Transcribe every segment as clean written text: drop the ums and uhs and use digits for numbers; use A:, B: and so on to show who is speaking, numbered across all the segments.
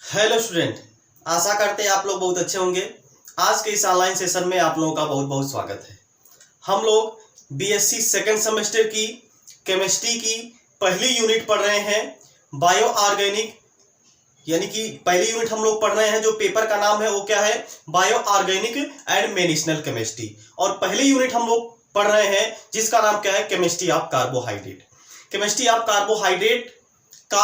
A: Hello student, आशा करते हैं आप लोग बहुत अच्छे होंगे। आज के इस ऑनलाइन सेशन में आप लोगों का बहुत बहुत स्वागत है। हम लोग बीएससी सेकंड सेमेस्टर की केमिस्ट्री की पहली यूनिट पढ़ रहे हैं, बायो ऑर्गेनिक। यानी कि पहली यूनिट हम लोग पढ़ रहे हैं, जो पेपर का नाम है वो क्या है, bio organic and medicinal chemistry. और पहली यूनिट हम लोग पढ़ रहे हैं जिसका नाम क्या है, chemistry of carbohydrate. Chemistry of carbohydrate का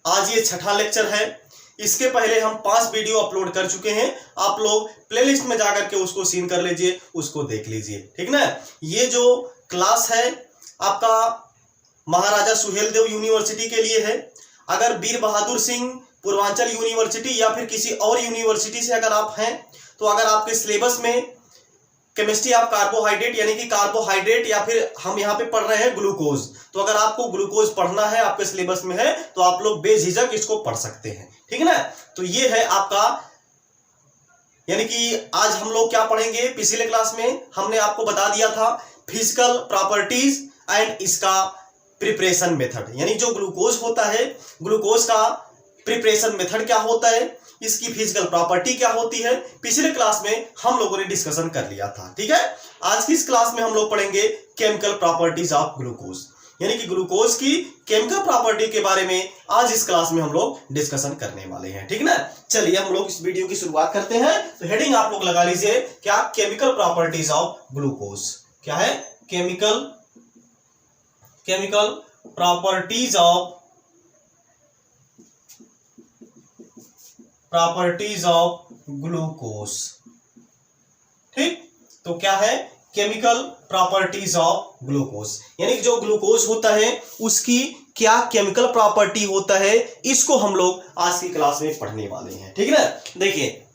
A: आज ये छठा लेक्चर है। इसके पहले हम 5 वीडियो अपलोड कर चुके हैं, आप लोग प्लेलिस्ट में जाकर के उसको सीन कर लीजिए, उसको देख लीजिए, ठीक ना। ये जो क्लास है आपका महाराजा सुहेलदेव यूनिवर्सिटी के लिए है। अगर वीर बहादुर सिंह पूर्वांचल यूनिवर्सिटी या फिर किसी और यूनिवर्सिटी से अगर आप हैं, तो अगर आपके सिलेबस में केमिस्ट्री ऑफ कार्बोहाइड्रेट यानी कि कार्बोहाइड्रेट या फिर हम यहाँ पे पढ़ रहे हैं ग्लूकोज, तो अगर आपको ग्लूकोज पढ़ना है, आपके सिलेबस में है, तो आप लोग बेझिझक इसको पढ़ सकते हैं, ठीक है ना। तो ये है आपका, यानी कि आज हम लोग क्या पढ़ेंगे, पिछले क्लास में हमने आपको बता दिया था फिजिकल प्रॉपर्टीज एंड इसका प्रिपरेशन मेथड। यानी जो ग्लूकोज होता है, ग्लूकोज का प्रिपरेशन मेथड क्या होता है, इसकी फिजिकल प्रॉपर्टी क्या होती है, पिछले क्लास में हम लोगों ने डिस्कशन कर लिया था, ठीक है। आज की इस क्लास में हम लोग पढ़ेंगे केमिकल प्रॉपर्टीज ऑफ ग्लूकोज, यानी कि ग्लूकोज की केमिकल प्रॉपर्टी के बारे में आज इस क्लास में हम लोग डिस्कशन करने वाले हैं, ठीक ना। चलिए हम लोग इस वीडियो की शुरुआत करते हैं। तो हेडिंग आप लोग लगा लीजिए, क्या, केमिकल प्रॉपर्टीज ऑफ ग्लूकोज। क्या है, केमिकल प्रॉपर्टीज ऑफ ग्लूकोज, ठीक। तो क्या है, केमिकल प्रॉपर्टीज ऑफ ग्लूकोज, यानी कि जो ग्लूकोज होता है उसकी क्या केमिकल प्रॉपर्टी होता है, इसको हम लोग आज की क्लास में पढ़ने वाले हैं, ठीक है ना। देखिए,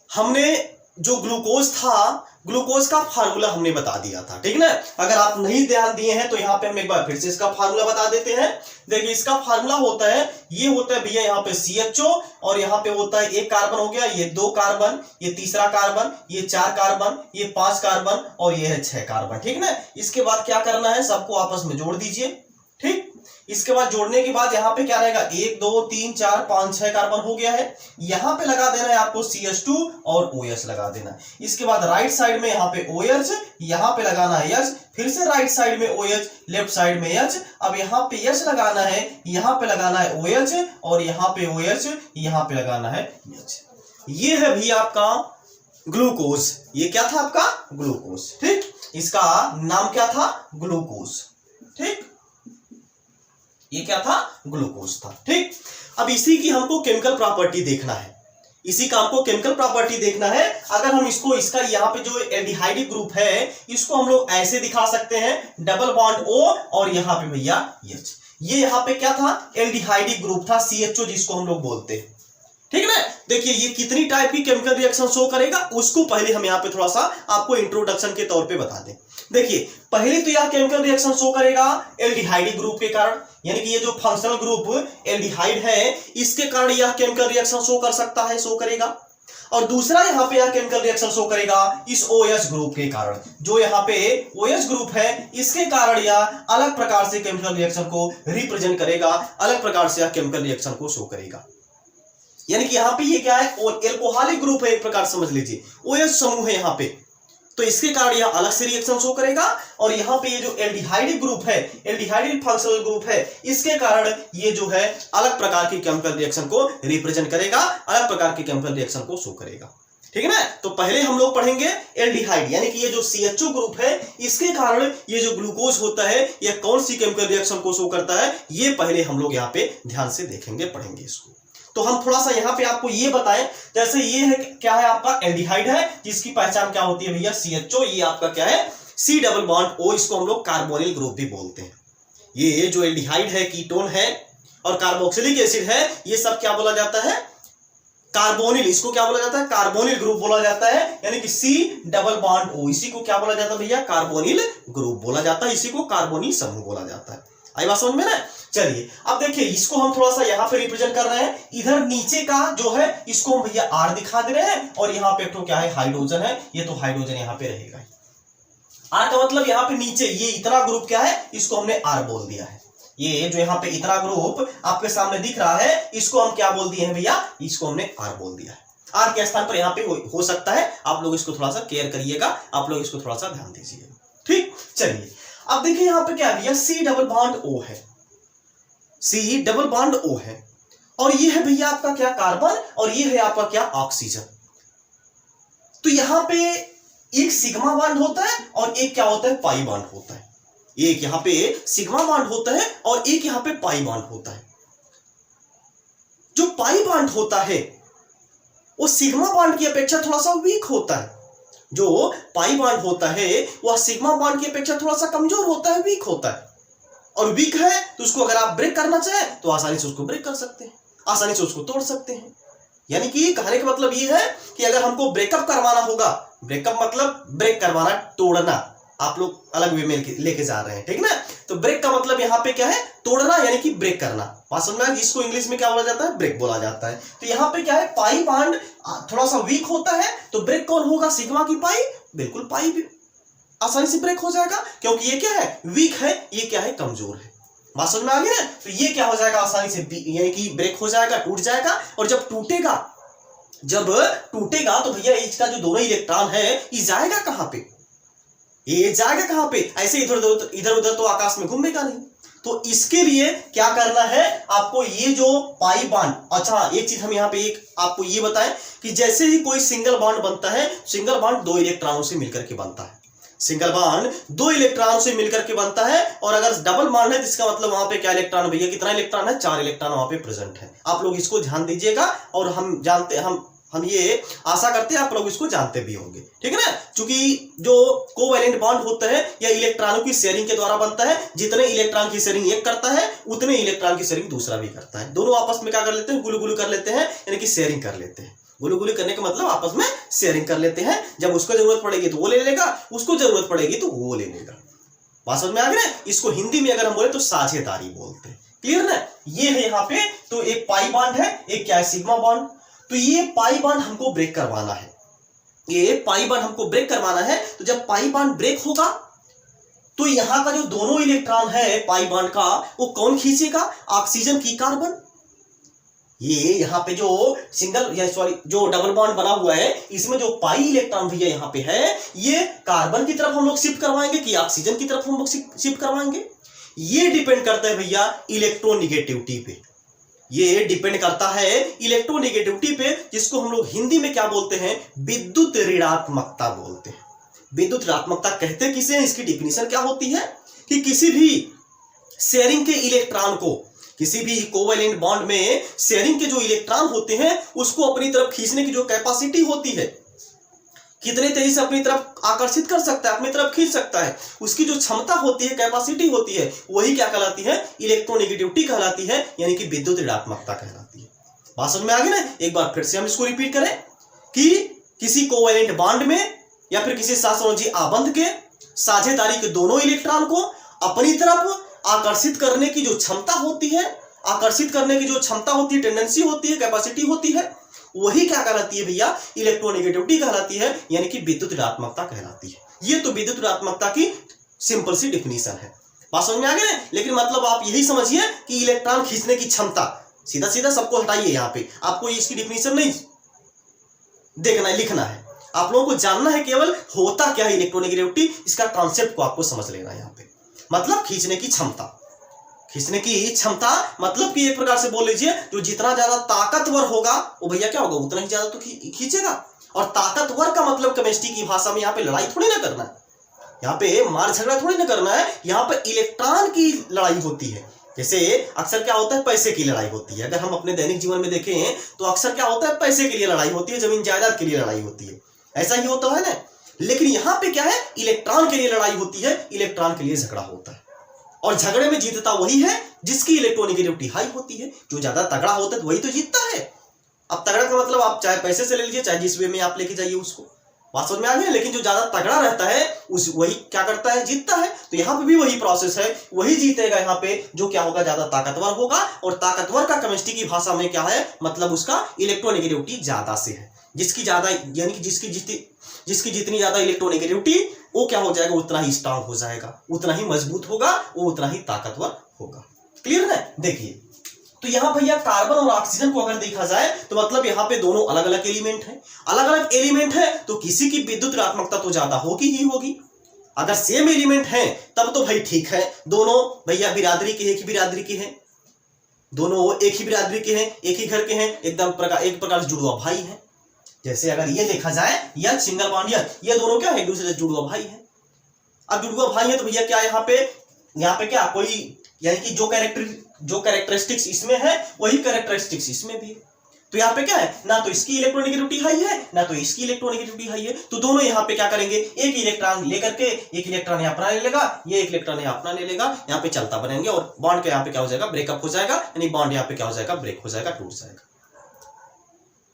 A: हमने जो ग्लूकोज था, ग्लूकोज का फार्मूला हमने बता दिया था, ठीक ना। अगर आप नहीं ध्यान दिए हैं तो यहाँ पे हम एक बार फिर से इसका फार्मूला बता देते हैं। देखिए, इसका फार्मूला होता है, ये होता है भैया यहाँ पे CHO, और यहाँ पे होता है एक कार्बन हो गया, ये 2 कार्बन, ये तीसरा कार्बन, ये 4 कार्बन, ये 5 कार्बन और ये है 6 कार्बन, ठीक ना। इसके बाद क्या करना है, सबको आपस में जोड़ दीजिए, ठीक। इसके बाद जोड़ने के बाद यहाँ पे क्या रहेगा, 1 2 3 4 5 6 कार्बन हो गया है। यहाँ पे लगा देना है आपको CH2 और OH लगा देना। इसके बाद राइट साइड में यहाँ पे OH, यहाँ पे लगाना है H, फिर से राइट साइड में OH, लेफ्ट साइड में H। अब यहाँ पे H लगाना है, यहाँ पे लगाना है OH और यहाँ पे OH, यहाँ पे लगाना है H। ये है भी आपका ग्लूकोज। ये क्या था आपका, ग्लूकोज, ठीक। इसका नाम क्या था, ग्लूकोज, ठीक। ये क्या था, ग्लूकोज था, ठीक। अब इसी की हमको केमिकल प्रॉपर्टी देखना है, इसी का हमको केमिकल प्रॉपर्टी देखना है। अगर हम इसको, इसका यहाँ पे जो एल्डिहाइड ग्रुप है, इसको हम लोग ऐसे दिखा सकते हैं, डबल बॉन्ड O और यहाँ पे भैया H। ये यहाँ पे क्या था, एल्डिहाइड ग्रुप था, CHO जिसको हम लोग बोलते हैं, ठीक है ना। देखिए, ये कितनी टाइप की केमिकल रिएक्शन शो करेगा, उसको पहले हम यहाँ पे थोड़ा सा आपको इंट्रोडक्शन के तौर पे बता दें। देखिए, पहले तो यह केमिकल रिएक्शन शो करेगा एल्डिहाइड ग्रुप के कारण, यानी कि ये जो फंक्शनल ग्रुप एल्डिहाइड है, इसके कारण यह केमिकल रिएक्शन शो कर सकता है, शो करेगा। और दूसरा यहाँ पे यह केमिकल रिएक्शन शो करेगा इस OH ग्रुप के कारण, जो यहाँ पे OH ग्रुप है, इसके कारण यह अलग प्रकार से केमिकल रिएक्शन को रिप्रेजेंट करेगा, अलग प्रकार से यह केमिकल रिएक्शन को शो करेगा। यानी कि यहाँ पे ये क्या है, एल्कोहलिक ग्रुप है, एक प्रकार समझ लीजिए, OH समूह है यहाँ पे, तो इसके कारण यह अलग से रिएक्शन शो करेगा। और यहाँ पे ये जो एल्डिहाइड ग्रुप है, एल्डिहाइड फंक्शनल ग्रुप है, इसके कारण ये जो है अलग प्रकार की केमिकल रिएक्शन को रिप्रेजेंट करेगा, अलग प्रकार की केमिकल रिएक्शन को शो करेगा, ठीक है ना। तो पहले हम लोग पढ़ेंगे एल्डिहाइड, यानी कि ये जो CHO ग्रुप है, इसके कारण ये जो ग्लूकोज होता है, यह कौन सी केमिकल रिएक्शन को शो करता है, ये पहले हम लोग यहाँ पे ध्यान से देखेंगे, पढ़ेंगे इसको। तो हम थोड़ा सा यहाँ पे आपको ये बताएं, जैसे ये है, क्या है आपका एल्डिहाइड है, जिसकी पहचान क्या होती है भैया, CHO। ये आपका क्या है, C डबल बॉन्ड O, इसको हम लोग कार्बोनिल ग्रुप भी बोलते हैं। ये जो एल्डिहाइड है, कीटोन है, और कार्बोक्सिलिक एसिड है, ये सब क्या बोला जाता है, कार्बोनिल। इसको क्या बोला जाता है, कार्बोनिल ग्रुप बोला जाता है, यानी कि C डबल बॉन्ड O, इसी को क्या बोला जाता है भैया, कार्बोनिल ग्रुप बोला जाता है, इसी को कार्बोनिल समूह बोला जाता है। आई बात समझ में ना। चलिए, अब देखिए, इसको हम थोड़ा सा यहाँ पे रिप्रेजेंट कर रहे हैं। इधर नीचे का जो है, इसको हम भैया R दिखा दे रहे हैं, और यहाँ पे तो क्या है, हाइड्रोजन है, ये तो हाइड्रोजन यहाँ पे रहेगा। R का मतलब यहाँ पे नीचे ये इतना ग्रुप क्या है, इसको हमने R बोल दिया है। ये जो यहाँ पे इतना ग्रुप आपके सामने दिख रहा है, इसको हम क्या बोल दिए हैं भैया, इसको हमने आर बोल दिया है। आर के स्थान पर यहाँ पे हो सकता है, आप लोग इसको थोड़ा सा केयर करिएगा, आप लोग इसको थोड़ा सा ध्यान दीजिएगा। ठीक, चलिए अब देखिए यहाँ पे क्या है भैया, सी डबल बॉन्ड ओ है, सी डबल बॉन्ड ओ है, और ये है भैया आपका क्या, कार्बन, और ये है आपका क्या, ऑक्सीजन। तो यहां पे एक सिग्मा बॉन्ड होता है और एक क्या होता है, पाई बॉन्ड होता है। एक यहां पे सिग्मा बॉन्ड होता है और एक यहां पे पाई बॉन्ड होता है। जो पाई बॉन्ड होता है वो सिग्मा बॉन्ड की अपेक्षा थोड़ा सा वीक होता है। जो पाई बॉन्ड होता है वह सिग्मा बॉन्ड की अपेक्षा थोड़ा सा कमजोर होता है, वीक होता है। और वीक है तो उसको अगर आप ब्रेक करना चाहें तो आसानी से उसको ब्रेक कर सकते हैं, आसानी से उसको तोड़ सकते हैं। यानी कि कहने का मतलब ये है कि अगर हमको ब्रेकअप करवाना होगा, ब्रेकअप मतलब ब्रेक करवाना, तोड़ना, आप लोग अलग वे में लेके जा रहे हैं, ठीक ना। तो ब्रेक का मतलब यहाँ पे क्या है, तोड़ना, यानी कि ब्रेक करना। बात समझ में आया, इसको इंग्लिश में क्या बोला जाता है, ब्रेक बोला जाता है। तो यहाँ पे क्या है, पाई बॉन्ड थोड़ा सा वीक होता है, तो ब्रेक कौन होगा, सिग्मा की पाई, बिल्कुल पाई भी आसानी से ब्रेक हो जाएगा, क्योंकि ये क्या है, वीक है, ये क्या है, कमजोर है। बात समझ में आ गई ना। तो ये क्या हो जाएगा, आसानी से यानी कि ब्रेक हो जाएगा, टूट जाएगा। और जब टूटेगा तो भैया इसका जो दोनों इलेक्ट्रॉन है ये जाएगा कहां पे, ये जाएगा कहां पे, ऐसे इधर उधर तो आकाश में घूमेगा नहीं। तो इसके लिए क्या करना है आपको, ये जो पाई बॉन्ड, अच्छा एक चीज हम यहाँ पे एक आपको ये बताएं कि जैसे ही कोई सिंगल बॉन्ड बनता है, सिंगल बॉन्ड 2 इलेक्ट्रॉनों से मिलकर के बनता है, सिंगल बॉन्ड 2 इलेक्ट्रॉन से मिलकर के बनता है। और अगर डबल बॉन्ड है तो इसका मतलब वहां पे क्या इलेक्ट्रॉन, भैया कितना इलेक्ट्रॉन है, 4 इलेक्ट्रॉन वहां पे प्रेजेंट है। आप लोग इसको ध्यान दीजिएगा, और हम जानते हम ये आशा करते हैं आप लोग इसको जानते भी होंगे, ठीक है ना। क्योंकि जो कोवैलेंट बॉन्ड होता है या इलेक्ट्रॉनों की शेयरिंग के द्वारा बनता है, जितने इलेक्ट्रॉन की शेयरिंग एक करता है उतने इलेक्ट्रॉन की शेयरिंग दूसरा भी करता है। दोनों आपस में क्या कर लेते हैं, गुलू गुलू कर लेते हैं, यानी कि शेयरिंग कर लेते हैं। गुलू गुलू करने का मतलब आपस में शेयरिंग कर लेते हैं। जब उसको जरूरत पड़ेगी तो वो ले लेगा, उसको जरूरत पड़ेगी तो वो ले लेगा। बात समझ में आ गई ना। इसको हिंदी में अगर हम बोले तो साझेदारी बोलते हैं, क्लियर ना। ये है यहाँ पे, तो एक पाई बॉन्ड है, एक क्या है, सिग्मा बॉन्ड। तो ये पाई बॉन्ड हमको ब्रेक करवाना है, ये पाई बॉन्ड हमको ब्रेक करवाना है। तो जब पाई बॉन्ड ब्रेक होगा तो यहां का जो दोनों इलेक्ट्रॉन है पाई बॉन्ड का, वो कौन खींचेगा, ऑक्सीजन की कार्बन। ये यहाँ पे जो सिंगल या सॉरी जो डबल बॉन्ड बना हुआ है, इसमें जो पाई इलेक्ट्रॉन भैया यहाँ पे है, ये कार्बन की तरफ हम लोग शिफ्ट करवाएंगे कि ऑक्सीजन की तरफ हम लोग शिफ्ट करवाएंगे। ये डिपेंड करता है भैया इलेक्ट्रोनेगेटिविटी पे, ये डिपेंड करता है इलेक्ट्रोनेगेटिविटी पे, जिसको हम लोग हिंदी में क्या बोलते हैं, विद्युत ऋणात्मकता बोलते हैं। विद्युत ऋणात्मकता कहते किसे हैं, इसकी डिफिनीशन क्या होती है कि किसी भी शेयरिंग के इलेक्ट्रॉन को, किसी भी कोवैलेंट बॉन्ड में शेयरिंग के जो इलेक्ट्रॉन होते हैं उसको अपनी तरफ खींचने की जो कैपेसिटी होती है, कितने तेजी से अपनी तरफ आकर्षित कर सकता है, अपनी तरफ खींच सकता है, उसकी जो क्षमता होती है, कैपेसिटी होती है, वही क्या कहलाती है, इलेक्ट्रोनेगेटिविटी कहलाती है, यानी कि विद्युत ऋणात्मकता कहलाती है। बात समझ में आ गई ना। एक बार फिर से हम इसको रिपीट करें कि किसी कोवैलेंट बॉन्ड में या फिर किसी सहसंयोजी आबंध के साझेदारी के दोनों इलेक्ट्रॉन को अपनी तरफ आकर्षित करने की जो क्षमता होती है, आकर्षित करने की जो क्षमता होती है, टेंडेंसी होती है, कैपेसिटी होती है, वही क्या कहलाती है भैया, इलेक्ट्रोनेगेटिविटी कहलाती है, यानी कि विद्युत ऋणात्मकता कहलाती है। ये तो विद्युत ऋणात्मकता की सिंपल सी डिफिनीशन है। बात समझ में आ गई। लेकिन मतलब आप यही समझिए कि इलेक्ट्रॉन खींचने की क्षमता, सीधा सीधा सबको हटाइए, यहाँ पे आपको इसकी डिफिनीशन नहीं देखना है, लिखना है, आप लोगों को जानना है केवल होता क्या है इलेक्ट्रोनेगेटिविटी, इसका कॉन्सेप्ट को आपको समझ लेना है। यहाँ पे मतलब खींचने की क्षमता, खींचने की क्षमता मतलब कि एक प्रकार से बोल लीजिए, जो जितना ज्यादा ताकतवर होगा वो भैया क्या होगा, उतना ही ज्यादा तो खींचेगा। और ताकतवर का मतलब केमिस्ट्री की भाषा में यहाँ पे लड़ाई थोड़ी ना करना है, यहाँ पे मार झगड़ा थोड़ी ना करना है, यहाँ पे इलेक्ट्रॉन की लड़ाई होती है। जैसे अक्सर क्या होता है, पैसे की लड़ाई होती है। अगर हम अपने दैनिक जीवन में देखें तो अक्सर क्या होता है, पैसे के लिए लड़ाई होती है, जमीन जायदाद के लिए लड़ाई होती है, ऐसा ही होता है ना। लेकिन यहाँ पे क्या है, इलेक्ट्रॉन के लिए लड़ाई होती है, इलेक्ट्रॉन के लिए झगड़ा होता है। और झगड़े में जीतता वही है जिसकी इलेक्ट्रोनेगेटिविटी हाई होती है, जो ज्यादा तगड़ा होता है वही तो जीतता है। अब तगड़ा का मतलब आप चाहे पैसे से ले लीजिए, चाहे जिस वे में आप लेके जाइए उसको, बात समझ में आ गई। लेकिन जो ज्यादा तगड़ा रहता है उस वही क्या करता है, जीतता है। तो यहाँ पे भी वही प्रोसेस है, वही जीतेगा यहाँ पे जो क्या होगा, ज्यादा ताकतवर होगा। और ताकतवर का केमिस्ट्री की भाषा में क्या है, मतलब उसका इलेक्ट्रोनेगेटिविटी ज्यादा से है। जिसकी ज्यादा यानी कि जिसकी जितनी ज्यादा इलेक्ट्रोनेगेटिविटी, वो क्या हो जाएगा, उतना ही स्ट्रांग हो जाएगा, उतना ही मजबूत होगा, वो उतना ही ताकतवर होगा। क्लियर है। देखिए तो यहां भैया कार्बन और ऑक्सीजन को अगर देखा जाए तो मतलब यहां पे दोनों अलग अलग एलिमेंट हैं। अलग अलग एलिमेंट है तो किसी की विद्युत ऋणात्मकता तो ज्यादा होगी ही होगी। अगर सेम एलिमेंट है तब तो भाई ठीक है, दोनों भैया बिरादरी के, एक ही बिरादरी के हैं, दोनों एक ही बिरादरी के हैं, एक ही घर के हैं, एकदम एक प्रकार से जुड़वा भाई हैं। जैसे अगर ये देखा जाए यह सिंगल बॉन्ड, ये दोनों क्या है, एक दूसरे से जुड़वा भाई है। अब जुड़वा भाई है तो भैया क्या यहाँ पे क्या कोई यानी कि जो कैरेक्टरिस्टिक्स इसमें है वही कैरेक्टरिस्टिक्स इसमें भी है। तो यहाँ पे क्या है, ना तो इसकी इलेक्ट्रोनेगेटिविटी हाई है ना तो इसकी इलेक्ट्रोनेगेटिविटी हाई है, तो दोनों यहाँ पे क्या करेंगे, एक इलेक्ट्रॉन लेकर के एक इलेक्ट्रॉन यहाँ अपना ले लेगा, ये एक इलेक्ट्रॉन यहाँ अपना ले लेगा, यहाँ पे चलता बनेंगे और बॉन्ड का यहाँ पे क्या हो जाएगा, ब्रेकअप हो जाएगा, यानी बॉन्ड यहाँ पे क्या हो जाएगा, ब्रेक हो जाएगा, टूट जाएगा।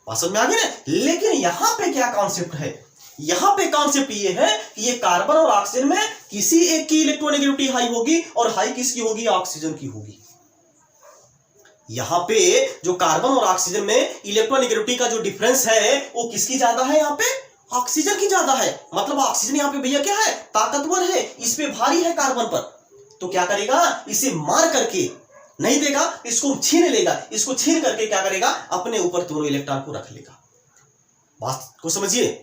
A: बात समझ में आ गई ना। लेकिन यहाँ पे क्या कॉन्सेप्ट है, यहाँ पे कॉन्सेप्ट ये है कि ये कार्बन और ऑक्सीजन में किसी एक की इलेक्ट्रोनेगेटिविटी हाई होगी और हाई किसकी होगी, ऑक्सीजन की होगी। यहां पे जो कार्बन और ऑक्सीजन में इलेक्ट्रोनेगेटिविटी का जो डिफरेंस है वो किसकी ज्यादा है, यहाँ पे ऑक्सीजन की ज्यादा है। मतलब ऑक्सीजन यहाँ पे भैया क्या है, ताकतवर है, इस पे भारी है कार्बन पर, तो क्या करेगा, इसे मार करके नहीं देगा, इसको छीन लेगा, इसको छीन करके क्या करेगा, अपने ऊपर दोनों इलेक्ट्रॉन को रख लेगा। बात को समझिए,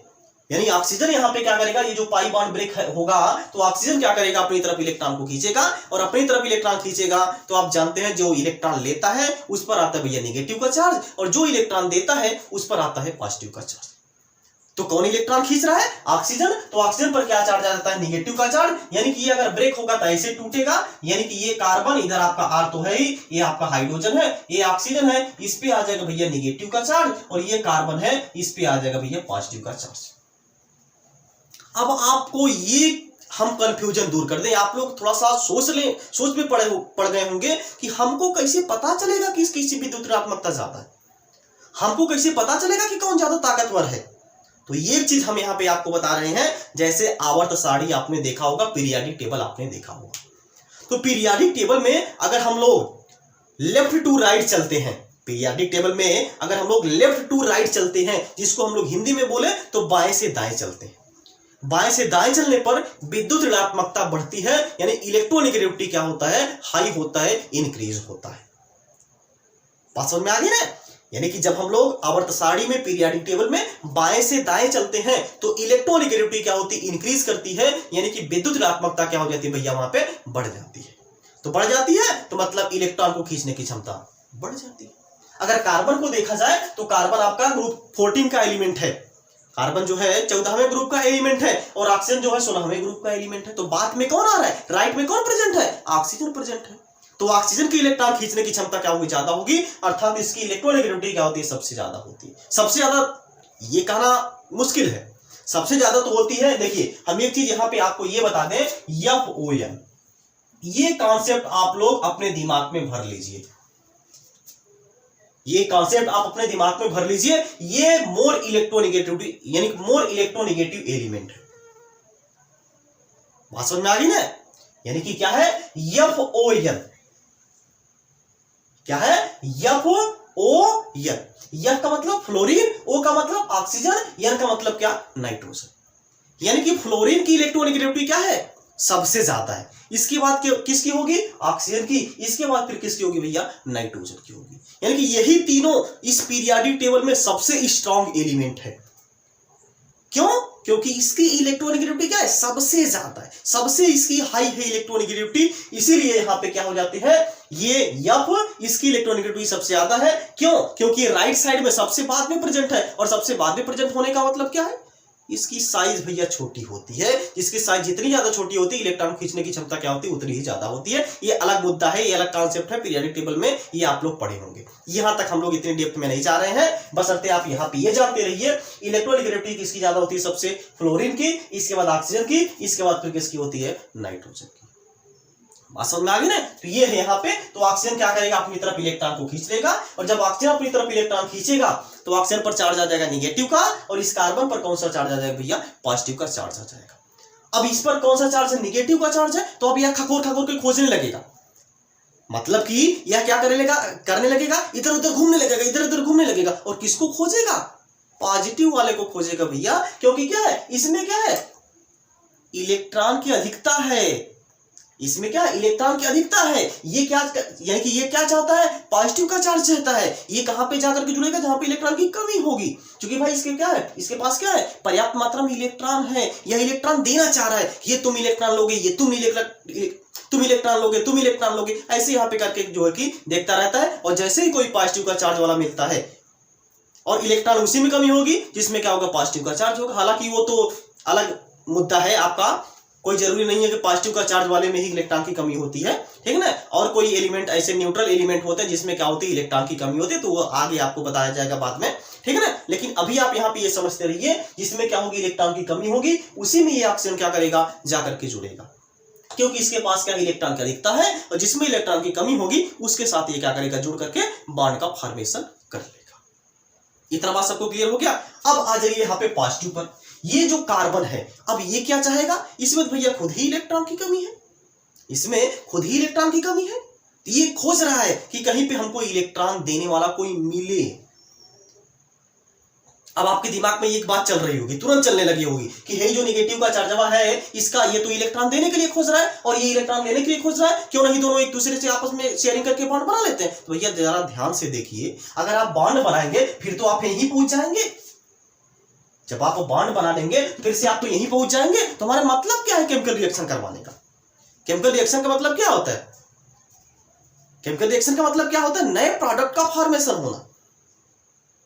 A: यानी ऑक्सीजन यहाँ पे क्या करेगा, ये जो पाई बॉन्ड ब्रेक होगा तो ऑक्सीजन क्या करेगा, अपनी तरफ इलेक्ट्रॉन को खींचेगा, और अपनी तरफ इलेक्ट्रॉन खींचेगा तो आप जानते हैं जो इलेक्ट्रॉन लेता है उस पर आता है भैया नेगेटिव का चार्ज, और जो इलेक्ट्रॉन देता है उस पर आता है पॉजिटिव का चार्ज। तो कौन इलेक्ट्रॉन खींच रहा है, ऑक्सीजन, तो ऑक्सीजन पर क्या चार्ज आ जाता है, नेगेटिव का चार्ज, यानी कि ये अगर ब्रेक होगा तो ऐसे टूटेगा, यानी कि ये कार्बन इधर आपका R तो है ही, ये आपका हाइड्रोजन है, ये ऑक्सीजन है, इस पे आ जाएगा भैया नेगेटिव का चार्ज, और ये कार्बन है, इस पे आ जाएगा भैया पॉजिटिव का चार्ज। अब आपको ये हम कंफ्यूजन दूर कर दें, आप लोग थोड़ा सा सोच में पड़ गए होंगे कि हमको कैसे पता चलेगा कि किसी विद्युत ऋणात्मकता ज्यादा है, हमको कैसे पता चलेगा कि कौन ज्यादा ताकतवर है। तो ये चीज हम यहाँ पे आपको बता रहे हैं। जैसे आवर्त सारणी आपने देखा होगा, पीरियाडिक टेबल आपने देखा होगा, तो पीरियाडिक टेबल में अगर हम लोग लेफ्ट टू राइट चलते हैं, पीरियाडिक टेबल में अगर हम लोग लेफ्ट टू राइट चलते हैं, जिसको हम लोग हिंदी में बोले तो बाएं से दाएं चलते हैं, बाएं से दाएं चलने पर विद्युत ऋणात्मकता बढ़ती है, यानी इलेक्ट्रोनेगेटिविटी क्या होता है, हाई होता है, इंक्रीज होता है। बात समझ में आ गई ना। यानी कि जब हम लोग आवर्त सारणी में पीरियाडिक टेबल में बाएं से दाएं चलते हैं तो इलेक्ट्रोनेगेटिविटी क्या होती है, इंक्रीज करती है, यानी कि विद्युत ऋणात्मकता क्या हो जाती है भैया, वहां पे बढ़ जाती है। तो बढ़ जाती है तो मतलब इलेक्ट्रॉन को खींचने की क्षमता बढ़ जाती है। अगर कार्बन को देखा जाए तो कार्बन आपका ग्रुप 14 का एलिमेंट है, कार्बन जो है 14वें ग्रुप का एलिमेंट है, और ऑक्सीजन जो है 16वें ग्रुप का एलिमेंट है। तो बात में कौन आ रहा है, राइट में कौन प्रेजेंट है, ऑक्सीजन प्रेजेंट है। तो ऑक्सीजन की इलेक्ट्रॉन खींचने की क्षमता क्या होगी, ज्यादा होगी, अर्थात इसकी इलेक्ट्रोनेगेटिविटी क्या होती है, सबसे ज्यादा होती है। सबसे ज्यादा ये कहना मुश्किल है, सबसे ज्यादा तो होती है। देखिए हम एक चीज यहां पे आपको ये बता दें, FON, ये कॉन्सेप्ट आप लोग अपने दिमाग में भर लीजिए, ये कॉन्सेप्ट आप अपने दिमाग में भर लीजिए। ये मोर इलेक्ट्रोनेगेटिविटी यानी मोर इलेक्ट्रोनेगेटिव एलिमेंट है। बात समझ में आ गई ना। यानी कि क्या है, FON, क्या है, FON, F का मतलब फ्लोरीन, O का मतलब ऑक्सीजन, N का मतलब क्या, नाइट्रोजन। यानी कि फ्लोरीन की इलेक्ट्रोनेगेटिविटी क्या है, सबसे ज्यादा है। इसके बाद किसकी होगी, ऑक्सीजन की, इसके बाद फिर किसकी होगी भैया, नाइट्रोजन की होगी। यानी कि यही तीनों इस पीरियाडिक टेबल में सबसे स्ट्रॉन्ग एलिमेंट है। क्यों, क्योंकि इसकी इलेक्ट्रोनेगेटिविटी क्या है, सबसे ज्यादा है, सबसे इसकी हाई है इलेक्ट्रोनेगेटिविटी, इसीलिए यहां पे क्या हो जाती है, ये F, इसकी इलेक्ट्रोनेगेटिविटी सबसे ज्यादा है। क्यों, क्योंकि राइट साइड में सबसे बाद में प्रेजेंट है, और सबसे बाद में प्रेजेंट होने का मतलब क्या है, इसकी साइज भैया छोटी होती है। जिसकी साइज जितनी ज्यादा छोटी होती है, इलेक्ट्रॉन खींचने की क्षमता क्या होती है, उतनी ही ज्यादा होती है। ये अलग मुद्दा है, ये अलग कॉन्सेप्ट है, पीरियाडिक टेबल में ये आप लोग पढ़े होंगे। यहां तक हम लोग इतने डेप्थ में नहीं जा रहे हैं, बशर्ते आप यहाँ पे ये जानते रहिए इलेक्ट्रोनेगेटिविटी किसकी ज्यादा होती है, सबसे फ्लोरीन की, इसके बाद ऑक्सीजन की, इसके बाद फिर किसकी होती है, नाइट्रोजन की। बात समझ में आ गई ना। तो ये है यहाँ पे, तो ऑक्सीजन क्या करेगा, अपनी तरफ इलेक्ट्रॉन को खींच लेगा, और जब ऑक्सीजन अपनी तरफ इलेक्ट्रॉन खींचेगा तो ऑक्सीजन पर चार्ज आ जाएगा निगेटिव का, और इस कार्बन पर कौन सा चार्ज आ जाएगा भैया, पॉजिटिव का चार्ज आ जाएगा। अब इस पर कौन सा चार्ज है, निगेटिव का चार्ज है, तो अब यह खकोर खकोर के खोजने लगेगा, मतलब कि यह क्या करने लगेगा, इधर उधर घूमने लगेगा, इधर उधर घूमने लगेगा, और किसको खोजेगा, पॉजिटिव वाले को खोजेगा भैया। क्योंकि क्या है, इसमें क्या है, इलेक्ट्रॉन की अधिकता है, इसमें क्या इलेक्ट्रॉन की अधिकता है। ये क्या यानी कि ये क्या चाहता है, पॉजिटिव का चार्ज चाहता है। ये कहां पे जाकर के जुड़ेगा, जहां पे इलेक्ट्रॉन की कमी होगी। क्योंकि भाई इसके क्या है, इसके पास क्या है, पर्याप्त मात्रा में इलेक्ट्रॉन है। यह इलेक्ट्रॉन देना चाह रहा है, ये तुम इलेक्ट्रॉन लोगे, ये तुम इलेक्ट्रॉन लोगे, तुम इलेक्ट्रॉन लोगे, ऐसे यहाँ पे करके जो है कि देखता रहता है। और जैसे ही कोई पॉजिटिव का चार्ज वाला मिलता है और इलेक्ट्रॉन उसी में कमी होगी जिसमें क्या होगा, पॉजिटिव का चार्ज होगा। हालांकि वो तो अलग मुद्दा है आपका, कोई जरूरी नहीं है कि पॉजिटिव का चार्ज वाले में ही इलेक्ट्रॉन की कमी होती है, ठीक है ना। और कोई एलिमेंट ऐसे न्यूट्रल एलिमेंट होते हैं जिसमें क्या होती है, इलेक्ट्रॉन की कमी होती है, तो वो आगे आपको बताया जाएगा बाद में, ठीक है ना। लेकिन अभी आप यहाँ पे ये समझते रहिए, जिसमें क्या होगी, इलेक्ट्रॉन की कमी होगी, उसी में ये ऑक्सीजन क्या करेगा, जाकर के जुड़ेगा। क्योंकि इसके पास क्या इलेक्ट्रॉन की अधिकता है, और जिसमें इलेक्ट्रॉन की कमी होगी उसके साथ ये क्या करेगा, जुड़ करके बॉन्ड का फॉर्मेशन कर लेगा। इतना बात सबको क्लियर हो गया। अब आ जाइए यहाँ पे पॉजिटिव पर। ये जो कार्बन है, अब ये क्या चाहेगा, इसमें तो भैया खुद ही इलेक्ट्रॉन की कमी है, इसमें खुद ही इलेक्ट्रॉन की कमी है। तो ये खोज रहा है कि कहीं पे हमको इलेक्ट्रॉन देने वाला कोई मिले। अब आपके दिमाग में एक बात चल रही होगी, तुरंत चलने लगी होगी कि ये जो नेगेटिव का चार्जवा है इसका, ये तो इलेक्ट्रॉन देने के लिए खोज रहा है और ये इलेक्ट्रॉन लेने के लिए खोज रहा है, क्यों नहीं दोनों एक दूसरे से आपस में शेयरिंग करके बॉन्ड बना लेते हैं। तो भैया जरा ध्यान से देखिए, अगर आप बॉन्ड बनाएंगे फिर तो आप यहीं पहुंच जाएंगे। जब आप बॉन्ड बना लेंगे फिर से आप तो यहीं पहुंच जाएंगे। तो हमारा मतलब क्या है केमिकल रिएक्शन करवाने का? केमिकल रिएक्शन का मतलब क्या होता है? केमिकल रिएक्शन का मतलब क्या होता है, नए प्रोडक्ट का फॉर्मेशन होना,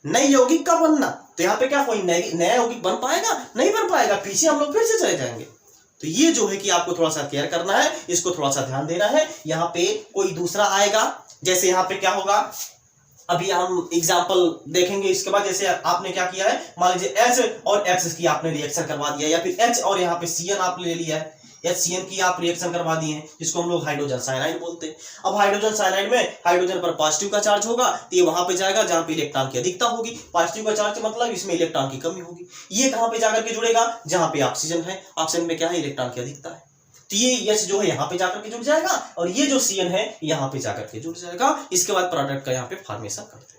A: नए यौगिक का बनना। तो यहाँ पे क्या कोई नया यौगिक बन पाएगा? नहीं बन पाएगा, पीछे हम लोग फिर से चले जाएंगे। तो ये जो है कि आपको थोड़ा सा केयर करना है, इसको थोड़ा सा ध्यान देना है। यहाँ पे कोई दूसरा आएगा, जैसे यहाँ पे क्या होगा, अभी हम एग्जाम्पल देखेंगे इसके बाद। जैसे आपने क्या किया है, मान लीजिए H और X की आपने रिएक्शन करवा दिया, या फिर H और यहाँ पे CN आप ले लिया है, HCN की आप रिएक्शन करवा दिए हैं, जिसको हम लोग हाइड्रोजन साइनाइड बोलते हैं। अब हाइड्रोजन साइनाइड में हाइड्रोजन पर पॉजिटिव का चार्ज होगा, तो ये वहां पे जाएगा जहां पे इलेक्ट्रॉन की अधिकता होगी। पॉजिटिव का चार्ज मतलब इसमें इलेक्ट्रॉन की कमी होगी। ये कहां पे जाकर के जुड़ेगा, जहां पे ऑक्सीजन है। ऑक्सीजन में क्या है, इलेक्ट्रॉन की अधिकता है। तो ये H जो है यहाँ पे जाकर के जुड़ जाएगा, और ये जो CN है यहाँ पे जाकर के जुड़ जाएगा। इसके बाद प्रोडक्ट का यहाँ पे फॉर्मेशन कर देगा,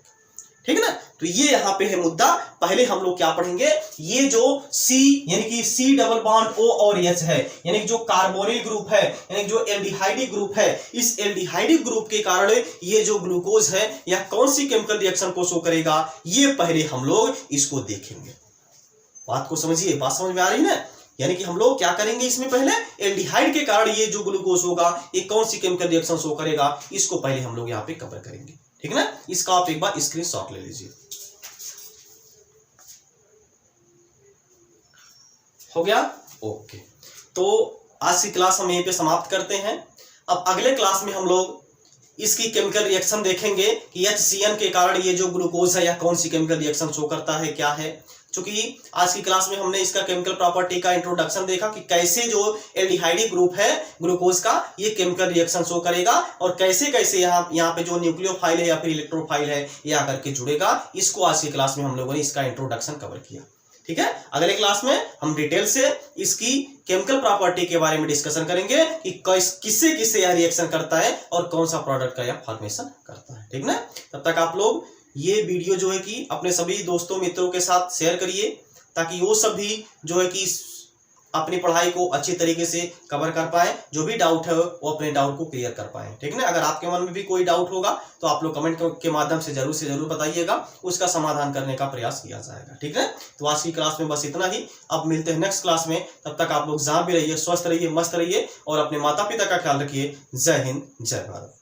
A: ठीक है ना। तो ये यहाँ पे है मुद्दा। पहले हम लोग क्या पढ़ेंगे, ये जो C यानी कि C डबल बॉन्ड O और H है, यानी कि जो कार्बोनिल ग्रुप है, यानी कि जो एल्डिहाइडिक ग्रुप है, इस एल्डिहाइडिक ग्रुप के कारण ये जो ग्लूकोज है यह कौन सी केमिकल रिएक्शन को शो करेगा, ये पहले हम लोग इसको देखेंगे। बात को समझिए, बात समझ में आ रही है ना। यानी कि हम लोग क्या करेंगे, इसमें पहले एल्डिहाइड के कारण ये जो ग्लूकोज होगा ये कौन सी केमिकल रिएक्शन शो करेगा, इसको पहले हम लोग यहाँ पे कवर करेंगे, ठीक है ना। इसका आप एक बार स्क्रीनशॉट ले लीजिए। हो गया, ओके। तो आज की क्लास हम यहीं पे समाप्त करते हैं। अब अगले क्लास में हम लोग इसकी केमिकल रिएक्शन देखेंगे कि HCN के कारण ये जो ग्लूकोज है यह कौन सी केमिकल रिएक्शन शो करता है, क्या है। क्योंकि आज की क्लास में हमने इसका केमिकल प्रॉपर्टी का इंट्रोडक्शन देखा कि कैसे जो एल्डिहाइडिक ग्रुप है ग्लूकोज का ये केमिकल रिएक्शन शो करेगा, और कैसे कैसे यहाँ पे जो न्यूक्लियोफाइल है या फिर इलेक्ट्रोफाइल है ये आकर के जुड़ेगा। इसको आज की क्लास में हम लोगों ने इसका इंट्रोडक्शन कवर किया, ठीक है। अगले क्लास में हम डिटेल से इसकी केमिकल प्रॉपर्टी के बारे में डिस्कशन करेंगे कि किससे किससे यह रिएक्शन करता है और कौन सा प्रोडक्ट का यह फॉर्मेशन करता है, ठीक ना। तब तक आप लोग ये वीडियो जो है कि अपने सभी दोस्तों मित्रों के साथ शेयर करिए, ताकि वो सब भी जो है कि अपनी पढ़ाई को अच्छी तरीके से कवर कर पाए। जो भी डाउट है वो अपने डाउट को क्लियर कर पाए, ठीक है ना। अगर आपके मन में भी कोई डाउट होगा तो आप लोग कमेंट के माध्यम से जरूर बताइएगा, उसका समाधान करने का प्रयास किया जाएगा, ठीक है। तो आज की क्लास में बस इतना ही। अब मिलते हैं नेक्स्ट क्लास में। तब तक आप लोग जहाँ भी रहिए स्वस्थ रहिए, मस्त रहिए और अपने माता पिता का ख्याल रखिए। जय हिंद, जय भारत।